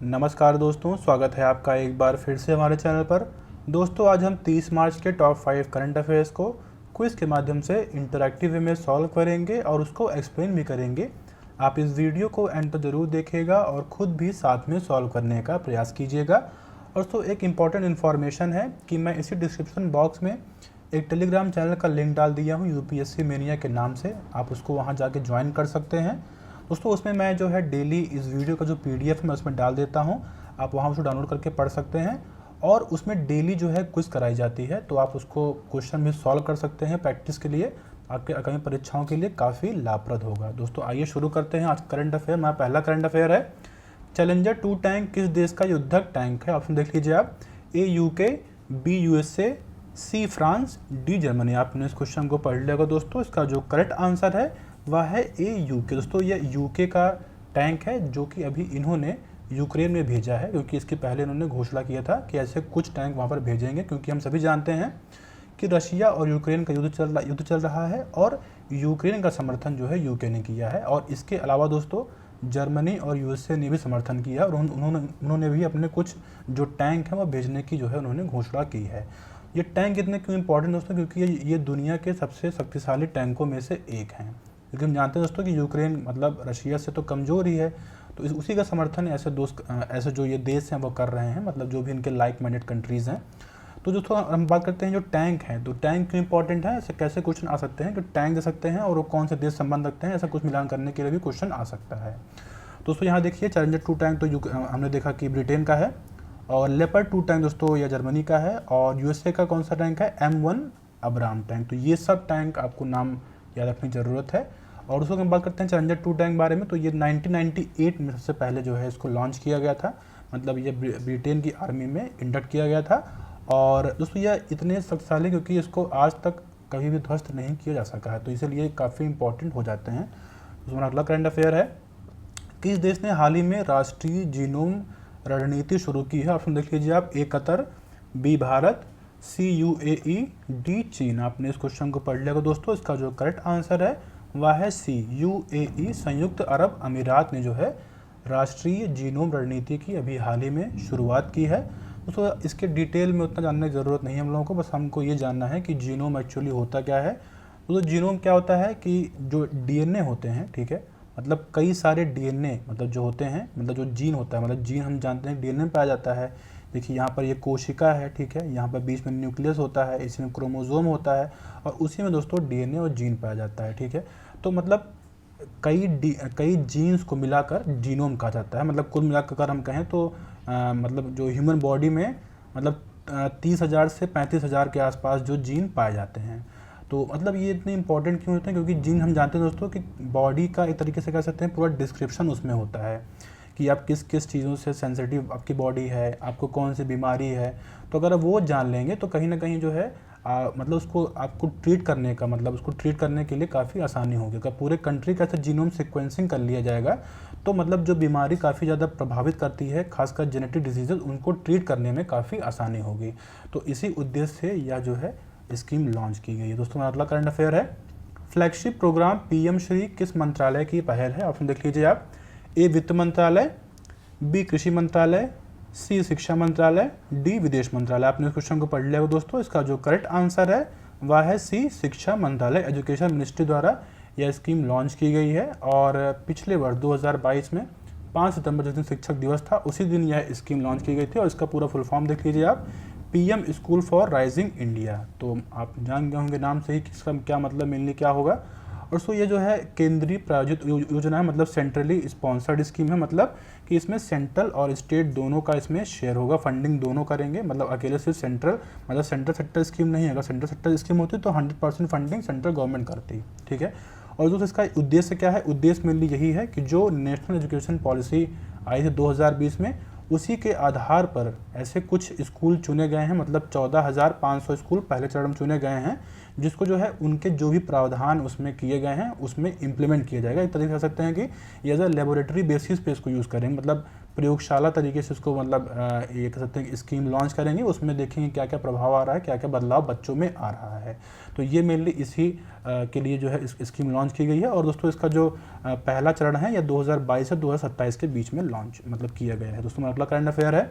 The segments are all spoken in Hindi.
नमस्कार दोस्तों, स्वागत है आपका एक बार फिर से हमारे चैनल पर। दोस्तों, आज हम 30 मार्च के टॉप 5 करंट अफेयर्स को क्विज़ के माध्यम से इंटरैक्टिव वे में सॉल्व करेंगे और उसको एक्सप्लेन भी करेंगे। आप इस वीडियो को एंड तक जरूर देखिएगा और ख़ुद भी साथ में सॉल्व करने का प्रयास कीजिएगा। और दोस्तों, एक इम्पॉर्टेंट इन्फॉर्मेशन है कि मैं इसी डिस्क्रिप्शन बॉक्स में एक टेलीग्राम चैनल का लिंक डाल दिया हूँ यूपीएससी मेनिया के नाम से। आप उसको वहाँ जाके ज्वाइन कर सकते हैं। दोस्तों, उसमें मैं जो है डेली इस वीडियो का जो पीडीएफ है मैं उसमें डाल देता हूँ। आप वहाँ उसको डाउनलोड करके पढ़ सकते हैं और उसमें डेली जो है क्विज़ कराई जाती है, तो आप उसको क्वेश्चन भी सॉल्व कर सकते हैं प्रैक्टिस के लिए। आपके आगामी परीक्षाओं के लिए काफ़ी लाभप्रद होगा। दोस्तों, आइए शुरू करते हैं आज करंट अफेयर। हमारा पहला करंट अफेयर है, चैलेंजर 2 टैंक किस देश का युद्धक टैंक है? ऑप्शन देख लीजिए आप। A UK, B USA, C France, D Germany. आपने इस क्वेश्चन को पढ़ लिया होगा दोस्तों। इसका जो करेक्ट आंसर है वह है ए यूके। दोस्तों, ये यूके का टैंक है जो कि अभी इन्होंने यूक्रेन में भेजा है, क्योंकि इसके पहले इन्होंने घोषणा किया था कि ऐसे कुछ टैंक वहाँ पर भेजेंगे, क्योंकि हम सभी जानते हैं कि रशिया और यूक्रेन का युद्ध चल रहा है और यूक्रेन का समर्थन जो है यूके ने किया है। और इसके अलावा दोस्तों, जर्मनी और यूएसए ने भी समर्थन किया और उन्होंने भी अपने कुछ जो टैंक हैं वो भेजने की जो है उन्होंने घोषणा की है। ये टैंक इतने क्यों इंपॉर्टेंट दोस्तों? क्योंकि ये दुनिया के सबसे शक्तिशाली टैंकों में से एक हैं। क्योंकि हम जानते हैं दोस्तों कि यूक्रेन मतलब रशिया से तो कमज़ोर ही है, तो उसी का समर्थन ऐसे जो ये देश हैं वो कर रहे हैं, मतलब जो भी इनके लाइक माइंडेड कंट्रीज़ हैं। तो दोस्तों, हम बात करते हैं जो टैंक हैं, तो टैंक क्यों इंपॉर्टेंट है, ऐसे कैसे क्वेश्चन आ सकते हैं कि टैंक दे सकते हैं और वो कौन से देश संबंध रखते हैं, ऐसा कुछ मिलान करने के लिए भी क्वेश्चन आ सकता है। दोस्तों, यहाँ देखिए चैलेंजर 2 टैंक तो हमने देखा कि ब्रिटेन का है, और लेपर्ड 2 टैंक दोस्तों यह जर्मनी का है, और यूएसए का कौन सा टैंक है? M1 Abram tank. तो ये सब टैंक आपको नाम याद रखने की ज़रूरत है। और उसको हम बात करते हैं चैलेंजर 2 टैंक बारे में, तो ये 1998 में सबसे पहले जो है इसको लॉन्च किया गया था। मतलब ये ब्रिटेन की आर्मी में इंडक्ट किया गया था। और दोस्तों, यह इतने शक्तिशाली क्योंकि इसको आज तक कभी भी ध्वस्त नहीं किया जा सका है, तो इसलिए काफ़ी इंपॉर्टेंट हो जाते हैं। हमारा अगला करंट अफेयर है, किस देश ने हाल ही में राष्ट्रीय जीनोम रणनीति शुरू की है? ऑप्शन देख लीजिए आप। ए कतर, बी भारत, सी यूएई, डी चीन। आपने इस क्वेश्चन को पढ़ लिया दोस्तों। इसका जो करेक्ट आंसर है वह है सी यूएई। संयुक्त अरब अमीरात ने जो है राष्ट्रीय जीनोम रणनीति की अभी हाल ही में शुरुआत की है। दोस्तों, इसके डिटेल में उतना जानने की ज़रूरत नहीं है हम लोगों को, बस हमको ये जानना है कि जीनोम एक्चुअली होता क्या है। तो जीनोम क्या होता है कि जो डीएनए होते हैं, ठीक है, मतलब कई सारे डीएनए मतलब जो होते हैं, मतलब जो जीन होता है, मतलब जीन हम जानते हैं डीएनए में पाया जाता है। देखिए यहाँ पर ये कोशिका है, ठीक है, यहाँ पर बीच में न्यूक्लियस होता है, इसमें क्रोमोसोम होता है और उसी में दोस्तों डीएनए और जीन पाया जाता है, ठीक है। तो मतलब कई जीन्स को मिलाकर जीनोम कहा जाता है। मतलब कुल मिलाकर हम कहें तो मतलब जो ह्यूमन बॉडी में मतलब 30,000 से 35,000 के आसपास जो जीन पाए जाते हैं। तो मतलब ये इतने इंपॉर्टेंट क्यों होते हैं? क्योंकि जीन हम जानते हैं दोस्तों कि बॉडी का एक तरीके से कह सकते हैं पूरा डिस्क्रिप्शन उसमें होता है कि आप किस किस चीज़ों से सेंसिटिव आपकी बॉडी है, आपको कौन सी बीमारी है। तो अगर आप वो जान लेंगे तो कहीं ना कहीं जो है मतलब उसको आपको ट्रीट करने का मतलब उसको ट्रीट करने के लिए काफ़ी आसानी होगी। अगर पूरे कंट्री का जीनोम सीक्वेंसिंग कर लिया जाएगा तो मतलब जो बीमारी काफ़ी ज़्यादा प्रभावित करती है, खासकर जेनेटिक डिजीजेज, उनको ट्रीट करने में काफ़ी आसानी होगी। तो इसी उद्देश्य से यह जो है स्कीम लॉन्च की गई है। दोस्तों, हमारा अगला करंट अफेयर है, फ्लैगशिप प्रोग्राम पीएम श्री किस मंत्रालय की पहल है? ऑप्शन देख लीजिए आप। ए वित्त मंत्रालय, बी कृषि मंत्रालय, सी शिक्षा मंत्रालय, डी विदेश मंत्रालय। आपने इस क्वेश्चन को पढ़ लिया हो दोस्तों। इसका जो करेक्ट आंसर है वह है सी शिक्षा मंत्रालय। एजुकेशन मिनिस्ट्री द्वारा यह स्कीम लॉन्च की गई है और पिछले वर्ष 2022 में 5 सितंबर जिस दिन शिक्षक दिवस था उसी दिन यह स्कीम लॉन्च की गई थी। और इसका पूरा फुल फॉर्म देख लीजिए आप, PM school for rising India. तो आप जान गए होंगे नाम से ही किसका क्या मतलब मेनली क्या होगा। और सो ये जो है केंद्रीय प्रायोजित योजना है, मतलब सेंट्रली स्पॉन्सर्ड स्कीम है। मतलब कि इसमें सेंट्रल और स्टेट दोनों का इसमें शेयर होगा, फंडिंग दोनों करेंगे। मतलब अकेले सिर्फ सेंट्रल मतलब सेंट्रल सेक्टर स्कीम नहीं है। अगर सेंट्रल सेक्टर स्कीम होती तो 100% फंडिंग सेंट्रल गवर्नमेंट करती, ठीक है। और दोस्तों, इसका उद्देश्य क्या है? उद्देश्य मेनली यही है कि जो नेशनल एजुकेशन पॉलिसी आई थी 2020 में, उसी के आधार पर ऐसे कुछ स्कूल चुने गए हैं। मतलब 14,500 स्कूल पहले चरण में चुने गए हैं, जिसको जो है उनके जो भी प्रावधान उसमें किए गए हैं उसमें इम्प्लीमेंट किया जाएगा। एक तरीके से कह सकते हैं कि एज अ लेबोरेटरी बेसिस पे इसको यूज़ करेंगे। मतलब प्रयोगशाला तरीके से उसको मतलब ये कह सकते हैं स्कीम लॉन्च करेंगे, उसमें देखेंगे क्या क्या प्रभाव आ रहा है, क्या क्या बदलाव बच्चों में आ रहा है। तो ये मेनली इसी के लिए जो है इस स्कीम लॉन्च की गई है। और दोस्तों इसका जो पहला चरण है, यह 2022 से 2027 के बीच में लॉन्च मतलब किया गया है। दोस्तों हमारा अगला करंट अफेयर है,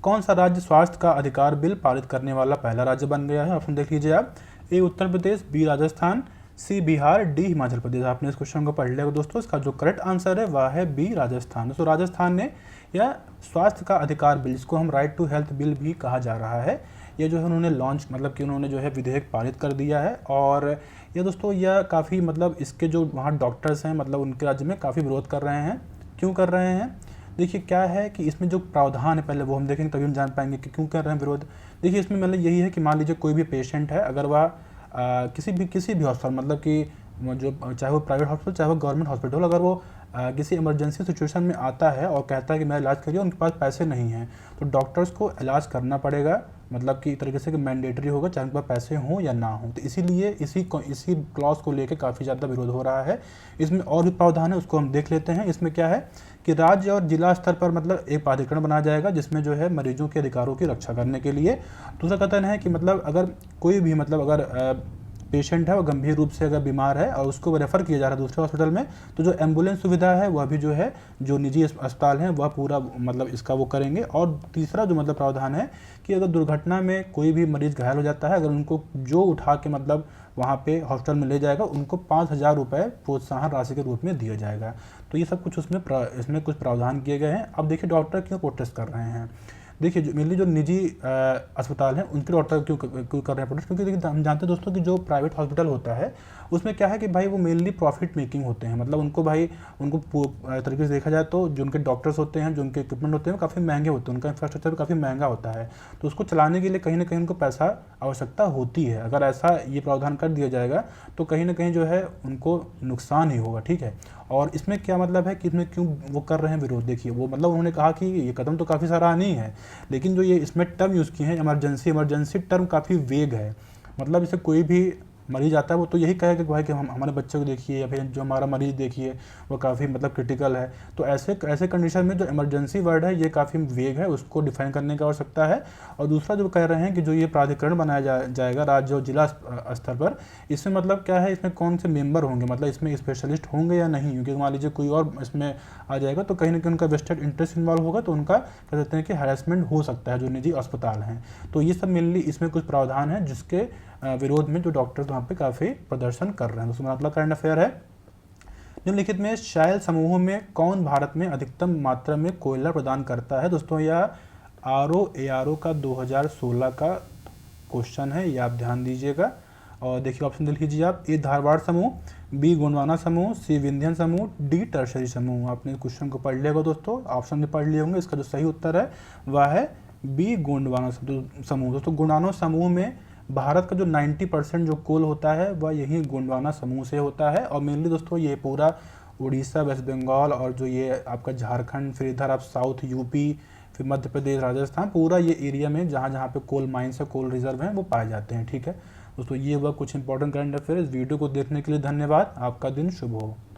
कौन सा राज्य स्वास्थ्य का अधिकार बिल पारित करने वाला पहला राज्य बन गया है? ऑप्शन देख लीजिए आप, ए उत्तर प्रदेश, बी राजस्थान, सी बिहार, डी हिमाचल प्रदेश। आपने इस क्वेश्चन को पढ़ लिया दोस्तों, इसका जो करेक्ट आंसर है वह है बी राजस्थान। दोस्तों राजस्थान ने यह स्वास्थ्य का अधिकार बिल, जिसको हम राइट टू हेल्थ बिल भी कहा जा रहा है, ये जो है उन्होंने लॉन्च मतलब कि उन्होंने जो है विधेयक पारित कर दिया है। और ये दोस्तों यह काफ़ी मतलब इसके जो वहाँ डॉक्टर्स हैं मतलब उनके राज्य में काफ़ी विरोध कर रहे हैं। क्यों कर रहे हैं? देखिए क्या है कि इसमें जो प्रावधान है पहले वो हम देखेंगे, तभी हम जान पाएंगे कि क्यों कर रहे हैं विरोध। देखिए इसमें मतलब यही है कि मान लीजिए कोई भी पेशेंट है, अगर वह किसी भी हॉस्पिटल मतलब कि जो चाहे वो प्राइवेट हॉस्पिटल चाहे वो गवर्नमेंट हॉस्पिटल, अगर वो किसी इमरजेंसी सिचुएशन में आता है और कहता है कि मेरा इलाज करिए, उनके पास पैसे नहीं हैं, तो डॉक्टर्स को इलाज करना पड़ेगा, मतलब कि तरीके से कि मैंडेटरी होगा, चाहे उनके पास पैसे हों या ना हों। तो इसीलिए इसी क्लॉज को लेकर काफ़ी ज़्यादा विरोध हो रहा है। इसमें और भी प्रावधान है, उसको हम देख लेते हैं। इसमें क्या है कि राज्य और जिला स्तर पर मतलब एक प्राधिकरण बनाया जाएगा, जिसमें जो है मरीजों के अधिकारों की रक्षा करने के लिए। दूसरा कथन है कि मतलब अगर कोई भी मतलब अगर पेशेंट है वो गंभीर रूप से अगर बीमार है और उसको रेफ़र किया जा रहा है दूसरे हॉस्पिटल में, तो जो एम्बुलेंस सुविधा है वह भी जो है जो निजी अस्पताल हैं वह पूरा मतलब इसका वो करेंगे। और तीसरा जो मतलब प्रावधान है कि अगर दुर्घटना में कोई भी मरीज़ घायल हो जाता है, अगर उनको जो उठा के मतलब वहाँ पे हॉस्पिटल में ले जाएगा, उनको 5,000 रुपये प्रोत्साहन राशि के रूप में दिया जाएगा। तो ये सब कुछ इसमें कुछ प्रावधान किए गए हैं। अब देखिए डॉक्टर क्यों प्रोटेस्ट कर रहे हैं। देखिए जो मेनली जो निजी अस्पताल हैं उनके डॉक्टर क्यों कर रहे हैं प्रोटेस्ट, क्योंकि देखिए हम जानते हैं दोस्तों कि जो प्राइवेट हॉस्पिटल होता है उसमें क्या है कि भाई वो मेनली प्रॉफिट मेकिंग होते हैं। मतलब उनको तरीके से देखा जाए तो जो उनके डॉक्टर्स होते हैं, जो उनके इक्विपमेंट होते हैं, वो काफ़ी महंगे होते हैं, उनका इंफ्रास्ट्रक्चर भी काफ़ी महंगा होता है। तो उसको चलाने के लिए कहीं ना कहीं उनको पैसा आवश्यकता होती है। अगर ऐसा ये प्रावधान कर दिया जाएगा तो कहीं ना कहीं जो है उनको नुकसान ही होगा, ठीक है। और इसमें क्या मतलब है कि इसमें क्यों वो कर रहे हैं विरोध? देखिए वो मतलब उन्होंने कहा कि ये कदम तो काफ़ी सराहनीय है, लेकिन जो ये इसमें टर्म यूज़ किए हैं इमरजेंसी टर्म काफ़ी वेग है। मतलब इसे कोई भी मरीज आता है वो तो यही कहेगा कि भाई कि हम हमारे बच्चे को देखिए या फिर जो हमारा मरीज देखिए वो काफ़ी मतलब क्रिटिकल है। तो ऐसे कंडीशन में जो इमरजेंसी वर्ड है ये काफ़ी वेग है, उसको डिफाइन करने की आवश्यकता है। और दूसरा जो कह रहे हैं कि जो ये प्राधिकरण बनाया जाएगा राज्य और जिला स्तर पर, इसमें मतलब क्या है, इसमें कौन से मेंबर होंगे, मतलब इसमें स्पेशलिस्ट होंगे या नहीं। क्योंकि मान लीजिए कोई और इसमें आ जाएगा तो कहीं ना कहीं उनका वेस्टेड इंटरेस्ट इन्वॉल्व होगा, तो उनका कह सकते हैं कि हैरेसमेंट हो सकता है जो निजी अस्पताल हैं। तो ये सब मेनली इसमें कुछ प्रावधान है जिसके विरोध में जो डॉक्टर्स वहाँ पे काफ़ी प्रदर्शन कर रहे हैं। दोस्तों अगला करंट अफेयर है, निम्नलिखित में शायल समूहों में कौन भारत में अधिकतम मात्रा में कोयला प्रदान करता है? दोस्तों यह ARO का 2016 का क्वेश्चन है, ये आप ध्यान दीजिएगा। और देखिए ऑप्शन देख लीजिए आप, ए धारवाड़ समूह, बी गोंडवाना समूह, सी विंध्यन समूह, डी टर्शरी समूह। आपने क्वेश्चन को पढ़ लिया दोस्तों, ऑप्शन में पढ़ लिए होंगे। इसका जो सही उत्तर है वह है बी गोंडवाना समूह। दोस्तों गोंडवाना समूह में भारत का जो 90% जो कोल होता है वह यही गोंडवाना समूह से होता है। और मेनली दोस्तों ये पूरा उड़ीसा, वेस्ट बंगाल और जो ये आपका झारखंड, फिर इधर आप साउथ यूपी, फिर मध्य प्रदेश, राजस्थान, पूरा ये एरिया में जहाँ जहाँ पे कोल माइंस है, कोल रिजर्व हैं, वो पाए जाते हैं, ठीक है दोस्तों। ये हुआ कुछ इंपॉर्टेंट करंट अफेयर। इस वीडियो को देखने के लिए धन्यवाद। आपका दिन शुभ हो।